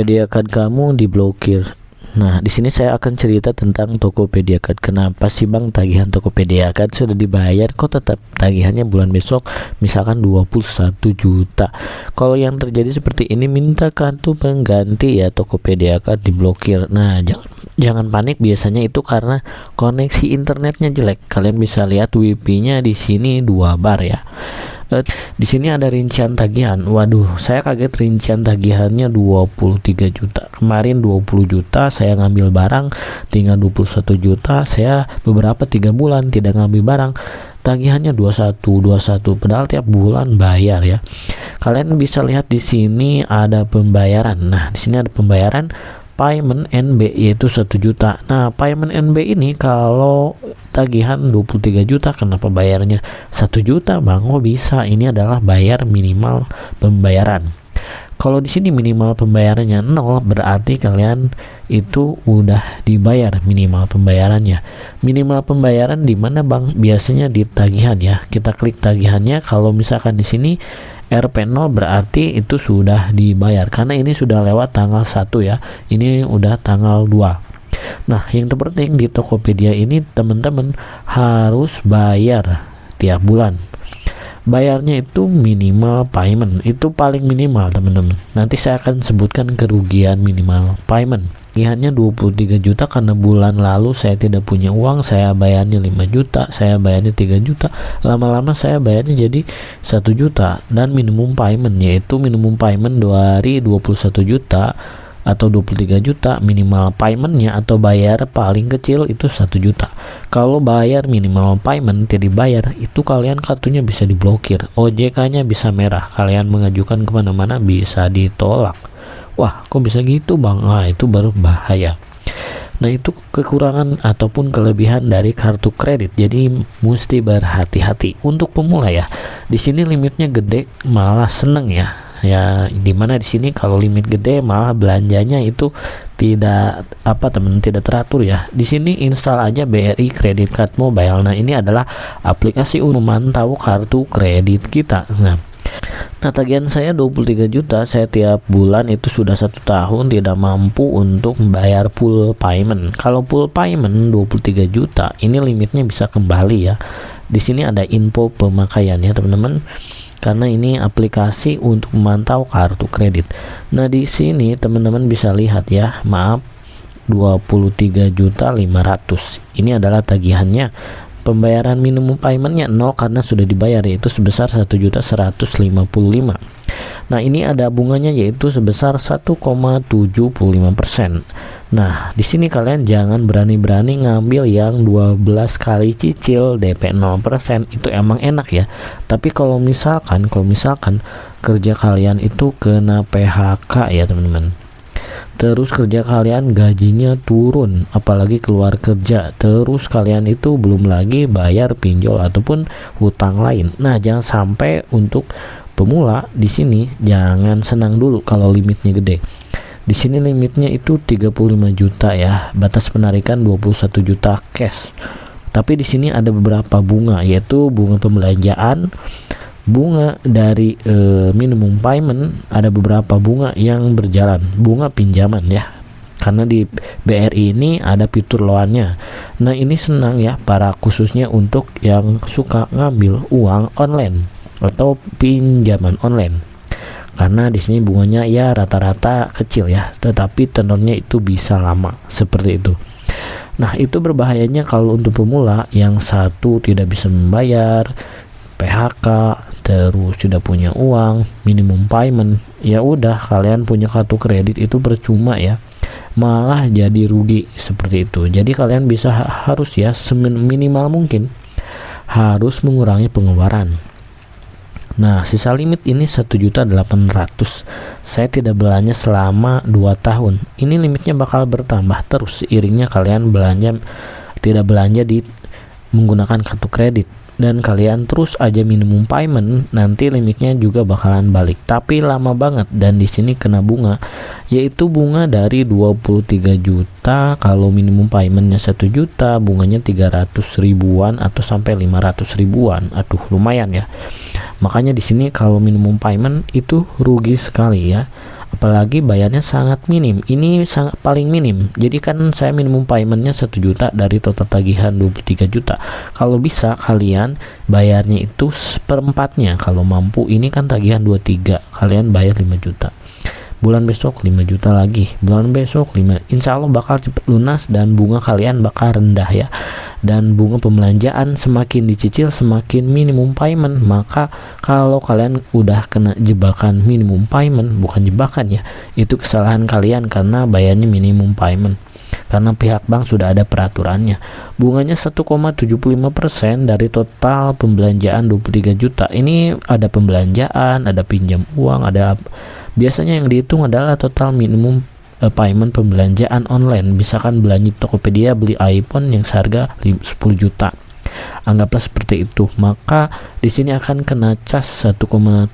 Tokopedia Card kamu diblokir. Nah, di sini saya akan cerita tentang Tokopedia Card. Kenapa sih Bang tagihan Tokopedia Card sudah dibayar kok tetap tagihannya bulan besok, misalkan 21 juta. Kalau yang terjadi seperti ini, minta kartu pengganti ya, Tokopedia Card diblokir. Nah, jangan panik, biasanya itu karena koneksi internetnya jelek. Kalian bisa lihat WiFi-nya di sini 2 bar ya. Di sini ada rincian tagihan. Waduh, saya kaget, rincian tagihannya 23 juta. Kemarin 20 juta saya ngambil barang, tinggal 21 juta. Saya beberapa 3 bulan tidak ngambil barang, tagihannya 21 padahal tiap bulan bayar ya. Kalian bisa lihat di sini ada pembayaran. Nah, di sini ada pembayaran payment NB yaitu 1 juta. Nah, payment NB ini kalau tagihan 23 juta, kenapa bayarnya 1 juta Bang? Oh bisa, ini adalah bayar minimal pembayaran. Kalau di sini minimal pembayarannya 0, berarti kalian itu udah dibayar minimal pembayarannya. Minimal pembayaran di mana Bang? Biasanya di tagihan ya. Kita klik tagihannya. Kalau misalkan di sini RP0 berarti itu sudah dibayar, karena ini sudah lewat tanggal 1 ya. Ini udah tanggal 2. Nah, yang terpenting di Tokopedia ini teman-teman harus bayar tiap bulan. Bayarnya itu minimal payment, itu paling minimal teman-teman. Nanti saya akan sebutkan kerugian minimal payment. Tagihannya 23 juta karena bulan lalu saya tidak punya uang, saya bayarnya 5 juta, saya bayarnya 3 juta. Lama-lama saya bayarnya jadi 1 juta, dan minimum payment yaitu minimum payment dari 21 juta atau 23 juta, minimal paymentnya atau bayar paling kecil itu 1 juta. Kalau bayar minimal payment tidak dibayar, itu kalian kartunya bisa diblokir, OJK-nya bisa merah, kalian mengajukan kemana-mana bisa ditolak. Wah, kok bisa gitu Bang? Ah, itu baru bahaya. Nah, itu kekurangan ataupun kelebihan dari kartu kredit, jadi mesti berhati-hati. Untuk pemula ya, di sini limitnya gede malah seneng ya. Ya, dimana di sini kalau limit gede malah belanjanya itu tidak tidak teratur ya. Di sini install aja BRI Credit Card Mobile. Nah, ini adalah aplikasi untuk memantau kartu kredit kita. Nah, tagihan saya 23 juta, saya tiap bulan itu sudah 1 tahun tidak mampu untuk membayar full payment. Kalau full payment 23 juta, ini limitnya bisa kembali ya. Di sini ada info pemakaiannya teman-teman, karena ini aplikasi untuk memantau kartu kredit. Nah, di sini teman-teman bisa lihat ya, maaf, 23.500.000 ini adalah tagihannya. Pembayaran minimum paymentnya 0 karena sudah dibayar, yaitu sebesar 1.155.000. Nah, ini ada bunganya yaitu sebesar 1,75%. Nah, di sini kalian jangan berani-berani ngambil yang 12 kali cicil DP 0%, itu emang enak ya. Tapi kalau misalkan kerja kalian itu kena PHK ya teman-teman, terus kerja kalian gajinya turun, apalagi keluar kerja, terus kalian itu belum lagi bayar pinjol ataupun hutang lain. Nah, jangan sampai untuk pemula di sini jangan senang dulu kalau limitnya gede. Di sini limitnya itu 35 juta ya, batas penarikan 21 juta cash. Tapi di sini ada beberapa bunga, yaitu bunga pembelanjaan, bunga dari minimum payment, ada beberapa bunga yang berjalan, bunga pinjaman ya. Karena di BRI ini ada fitur loannya. Nah, ini senang ya para khususnya untuk yang suka ngambil uang online atau pinjaman online. Karena di sini bunganya ya rata-rata kecil ya, tetapi tenornya itu bisa lama seperti itu. Nah, itu berbahayanya kalau untuk pemula yang satu tidak bisa membayar, PHK, terus sudah punya uang, minimum payment, ya udah kalian punya kartu kredit itu percuma ya, malah jadi rugi seperti itu. Jadi kalian bisa harus ya seminimal mungkin harus mengurangi pengeluaran. Nah, sisa limit ini 1.800.000. Saya tidak belanja selama 2 tahun. Ini limitnya bakal bertambah terus seiringnya kalian tidak belanja di menggunakan kartu kredit. Dan kalian terus aja minimum payment, nanti limitnya juga bakalan balik, tapi lama banget. Dan di sini kena bunga, yaitu bunga dari 23 juta. Kalau minimum paymentnya 1 juta, bunganya 300 ribuan atau sampai 500 ribuan. Aduh, lumayan ya. Makanya di sini kalau minimum payment itu rugi sekali ya. apalagi bayarnya sangat minim. Ini sangat paling minim. Jadi kan saya minimum paymentnya 1 juta dari total tagihan 23 juta. Kalau bisa kalian bayarnya itu seperempatnya. Kalau mampu, ini kan tagihan 23, kalian bayar 5 juta. Bulan besok 5 juta lagi, bulan besok 5, insya Allah bakal cepat lunas dan bunga kalian bakal rendah ya. Dan bunga pembelanjaan semakin dicicil semakin minimum payment. Maka kalau kalian udah kena jebakan minimum payment, bukan jebakan ya, itu kesalahan kalian karena bayarnya minimum payment. Karena pihak bank sudah ada peraturannya. Bunganya 1,75% dari total pembelanjaan 23 juta. Ini ada pembelanjaan, ada pinjam uang, ada biasanya yang dihitung adalah total minimum payment pembelanjaan online. Misalkan belanja Tokopedia beli iPhone yang seharga 10 juta. Anggaplah seperti itu. Maka di sini akan kena cas 1,75%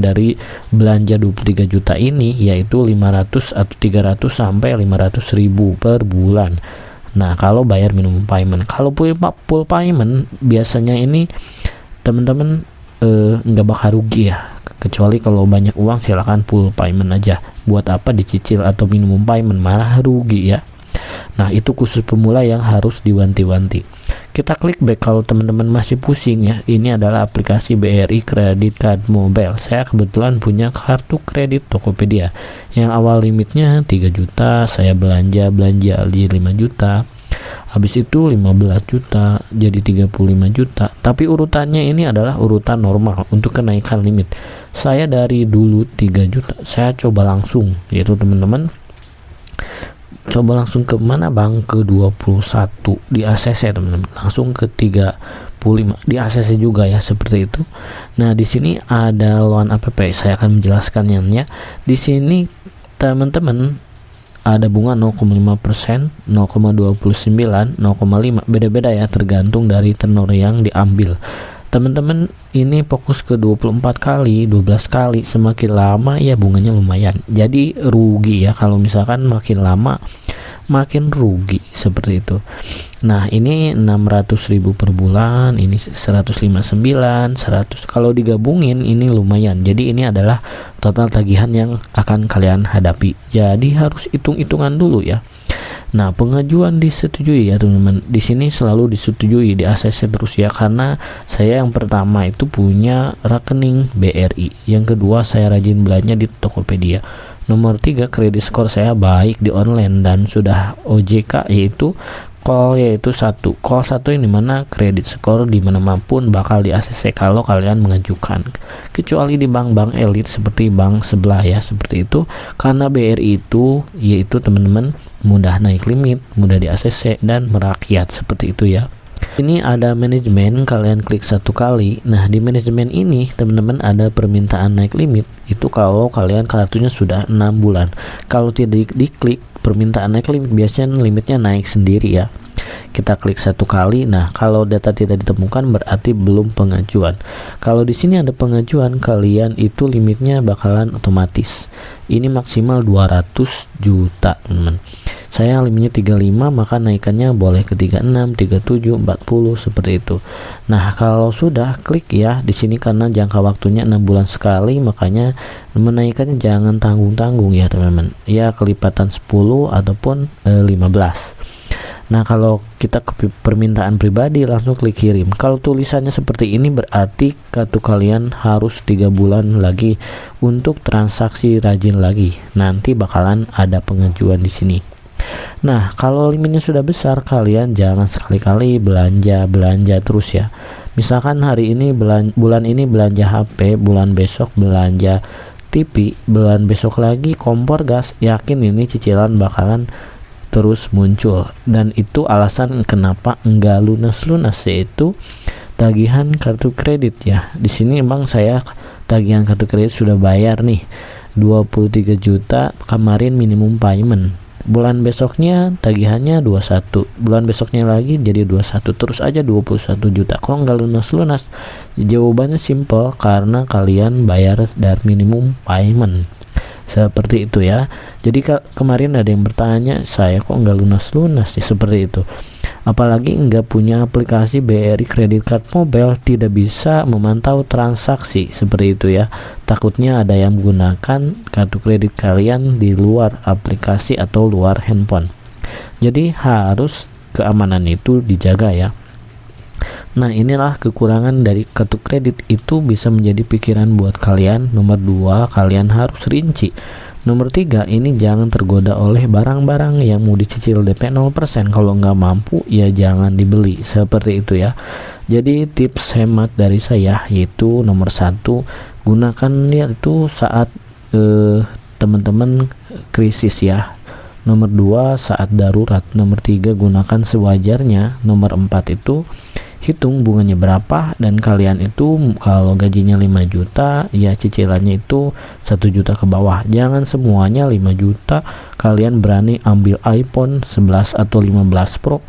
dari belanja 23 juta ini, yaitu 500 atau 300 sampai 500 ribu per bulan. Nah, kalau bayar minimum payment. Kalau full payment biasanya ini teman-teman nggak bakal rugi ya. Kecuali kalau banyak uang silahkan full payment aja. Buat apa dicicil atau minimum payment, malah rugi ya. Nah, itu khusus pemula yang harus diwanti-wanti. Kita klik back kalau teman-teman masih pusing ya. Ini adalah aplikasi BRI Credit Card Mobile. Saya kebetulan punya kartu kredit Tokopedia yang awal limitnya 3 juta. Saya belanja di 5 juta. Habis itu 15 juta jadi 35 juta. Tapi urutannya ini adalah urutan normal untuk kenaikan limit. Saya dari dulu 3 juta, saya coba langsung, yaitu teman-teman coba langsung ke mana bang, ke 21 di ACC teman-teman, langsung ke 35 di ACC juga ya, seperti itu. Nah, di sini ada loan app, saya akan menjelaskannya ya. Di sini teman-teman ada bunga 0,5%, 0,29, 0,5, beda-beda ya tergantung dari tenor yang diambil. Teman-teman ini fokus ke 24 kali, 12 kali, semakin lama ya bunganya lumayan. Jadi rugi ya kalau misalkan makin lama makin rugi seperti itu. Nah, ini 600.000 per bulan, ini 159, 100. Kalau digabungin ini lumayan. Jadi ini adalah total tagihan yang akan kalian hadapi. Jadi harus hitung-hitungan dulu ya. Nah, pengajuan disetujui ya teman-teman. Di sini selalu disetujui di ACC terus ya, karena saya yang pertama itu punya rekening BRI. Yang kedua saya rajin belanja di Tokopedia. Nomor 3, kredit skor saya baik di online dan sudah OJK, yaitu call, yaitu 1 ini mana kredit skor di mana pun bakal di ACC kalau kalian mengajukan, kecuali di bank-bank elit seperti bank sebelah ya, seperti itu. Karena BRI itu yaitu teman-teman mudah naik limit, mudah di ACC dan merakyat seperti itu ya. Ini ada manajemen, kalian klik 1 kali. Nah, di manajemen ini teman-teman ada permintaan naik limit. Itu kalau kalian kartunya sudah 6 bulan. Kalau tidak diklik permintaan naik limit, biasanya limitnya naik sendiri ya. Kita klik 1 kali. Nah, kalau data tidak ditemukan berarti belum pengajuan. Kalau di sini ada pengajuan, kalian itu limitnya bakalan otomatis. Ini maksimal 200 juta, teman. Saya limitnya 35, maka naikannya boleh ke 36, 37, 40 seperti itu. Nah, kalau sudah klik ya di sini, karena jangka waktunya 6 bulan sekali, makanya menaikkannya jangan tanggung-tanggung ya teman-teman. Ya kelipatan 10 ataupun 15. Nah, kalau kita ke permintaan pribadi langsung klik kirim. Kalau tulisannya seperti ini berarti kartu kalian harus 3 bulan lagi untuk transaksi rajin lagi. Nanti bakalan ada pengajuan di sini. Nah, kalau limitnya sudah besar, kalian jangan sekali-kali belanja terus ya. Misalkan hari ini bulan ini belanja HP, bulan besok belanja TV, bulan besok lagi kompor gas, yakin ini cicilan bakalan terus muncul. Dan itu alasan kenapa enggak lunas-lunas, yaitu tagihan kartu kredit ya. Di sini emang saya tagihan kartu kredit sudah bayar nih 23 juta kemarin minimum payment. Bulan besoknya tagihannya 21, bulan besoknya lagi jadi 21, terus aja 21 juta. Kok nggak lunas-lunas? Jawabannya simple, karena kalian bayar dari minimum payment. Seperti itu ya. Jadi kemarin ada yang bertanya, saya kok nggak lunas-lunas sih, seperti itu. Apalagi nggak punya aplikasi BRI Credit Card Mobile, tidak bisa memantau transaksi seperti itu ya. Takutnya ada yang menggunakan kartu kredit kalian di luar aplikasi atau luar handphone. Jadi harus keamanan itu dijaga ya. Nah, inilah kekurangan dari kartu kredit, itu bisa menjadi pikiran buat kalian. Nomor 2, kalian harus rinci. Nomor 3, ini jangan tergoda oleh barang-barang yang mau dicicil DP 0%. Kalau nggak mampu ya jangan dibeli, seperti itu ya. Jadi tips hemat dari saya yaitu nomor 1, gunakan itu saat teman-teman krisis ya. Nomor 2, saat darurat. Nomor 3, gunakan sewajarnya. Nomor 4 itu hitung bunganya berapa, dan kalian itu kalau gajinya 5 juta ya cicilannya itu 1 juta ke bawah. Jangan semuanya 5 juta kalian berani ambil iPhone 11 atau 15 Pro,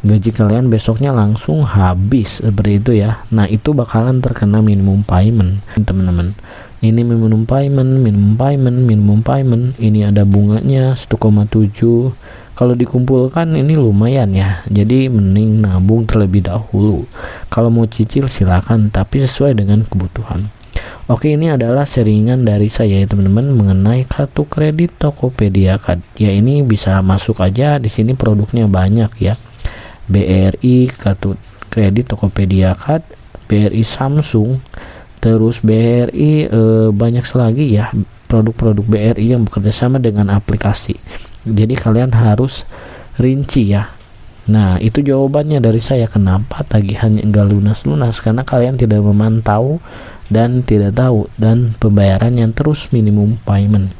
gaji kalian besoknya langsung habis seperti itu ya. Nah, itu bakalan terkena minimum payment teman-teman. Ini minimum payment, ini ada bunganya 1,7. Kalau dikumpulkan ini lumayan ya, jadi mending nabung terlebih dahulu. Kalau mau cicil silakan, tapi sesuai dengan kebutuhan. Oke, ini adalah sharingan dari saya ya teman-teman mengenai kartu kredit Tokopedia Card. Ya, ini bisa masuk aja, di sini produknya banyak ya. BRI kartu kredit Tokopedia Card, BRI Samsung, terus BRI banyak lagi ya produk-produk BRI yang bekerja sama dengan aplikasi. Jadi kalian harus rinci ya. Nah, itu jawabannya dari saya kenapa tagihannya enggak lunas-lunas, karena kalian tidak memantau dan tidak tahu, dan pembayaran yang terus minimum payment.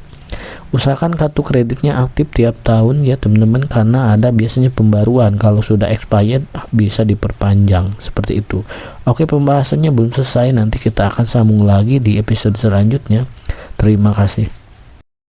Usahakan kartu kreditnya aktif tiap tahun ya teman-teman, karena ada biasanya pembaruan, kalau sudah expired bisa diperpanjang seperti itu. Oke, pembahasannya belum selesai, nanti kita akan sambung lagi di episode selanjutnya. Terima kasih.